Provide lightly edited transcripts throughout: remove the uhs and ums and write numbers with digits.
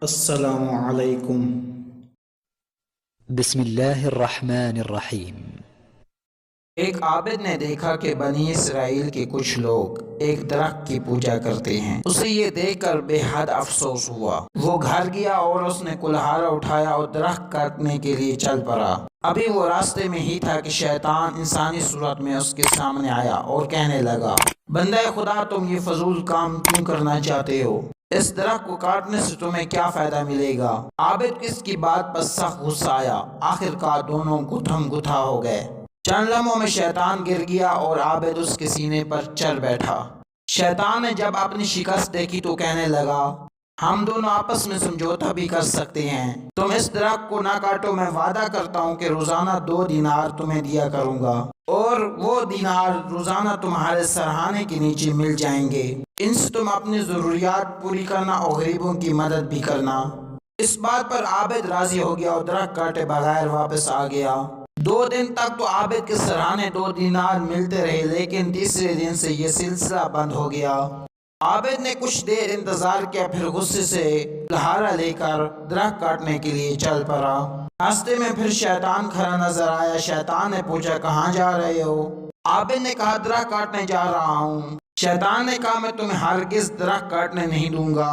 السلام علیکم۔ بسم اللہ الرحمن الرحیم۔ ایک عابد نے دیکھا کہ بنی اسرائیل کے کچھ لوگ ایک درخت کی پوجا کرتے ہیں۔ اسے یہ دیکھ کر بے حد افسوس ہوا۔ وہ گھر گیا اور اس نے کلہاڑا اٹھایا اور درخت کاٹنے کے لیے چل پڑا۔ ابھی وہ راستے میں ہی تھا کہ شیطان انسانی صورت میں اس کے سامنے آیا اور کہنے لگا، بندہ خدا، تم یہ فضول کام کیوں کرنا چاہتے ہو؟ اس درخت کو کاٹنے سے تمہیں کیا فائدہ ملے گا؟ عابد اس کی بات پر سخت غصہ آیا۔ آخر کار دونوں گتھم گتھا ہو گئے۔ چند لمحوں میں شیطان گر گیا اور عابد اس کے سینے پر چڑھ بیٹھا۔ شیطان نے جب اپنی شکست دیکھی تو کہنے لگا، ہم دونوں آپس میں سمجھوتا بھی کر سکتے ہیں۔ تم اس درخت کو نہ کاٹو، میں وعدہ کرتا ہوں کہ روزانہ 2 دینار تمہیں دیا کروں گا، اور وہ دینار روزانہ تمہارے سرہانے کے نیچے مل جائیں گے۔ ان سے تم اپنی ضروریات پوری کرنا اور غریبوں کی مدد بھی کرنا۔ اس بات پر عابد راضی ہو گیا اور درخت کاٹے بغیر واپس آ گیا۔ 2 دن تک تو عابد کے سرہانے 2 دینار ملتے رہے، لیکن تیسرے دن سے یہ سلسلہ بند ہو گیا۔ عابد نے کچھ دیر انتظار کیا، پھر غصے سے کلہاڑا لے کر درخت کاٹنے کے لیے چل پڑا۔ راستے میں پھر شیطان کھڑا نظر آیا۔ شیطان نے پوچھا، کہاں جا رہے ہو؟ عابد نے کہا، درخت کاٹنے جا رہا ہوں۔ شیطان نے کہا، میں تمہیں ہرگز درخت کاٹنے نہیں دوں گا۔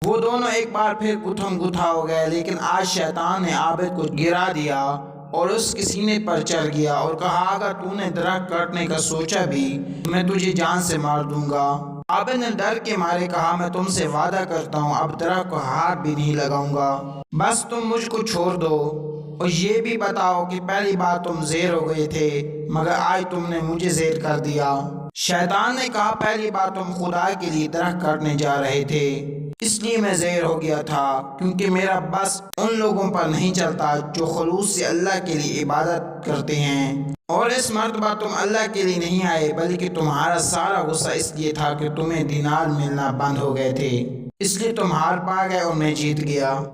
وہ دونوں ایک بار پھر گتھم گتھا ہو گئے، لیکن آج شیطان نے عابد کو گرا دیا اور اس کے سینے پر چڑھ گیا اور کہا، اگر تو نے درخت کاٹنے کا سوچا بھی تو میں تجھے جان سے مار دوں گا۔ عابد نے ڈر کے مارے کہا، میں تم سے وعدہ کرتا ہوں اب درخت کو ہاتھ بھی نہیں لگاؤں گا، بس تم مجھ کو چھوڑ دو، اور یہ بھی بتاؤ کہ پہلی بار تم زیر ہو گئے تھے مگر آج تم نے مجھے زیر کر دیا۔ شیطان نے کہا، پہلی بار تم خدا کے لیے درخت کاٹنے جا رہے تھے، اس لیے میں زیر ہو گیا تھا، کیونکہ میرا بس ان لوگوں پر نہیں چلتا جو خلوص سے اللہ کے لیے عبادت کرتے ہیں، اور اس مرتبہ تم اللہ کے لیے نہیں آئے بلکہ تمہارا سارا غصہ اس لیے تھا کہ تمہیں دینار ملنا بند ہو گئے تھے، اس لیے تم ہار پا گئے اور میں جیت گیا۔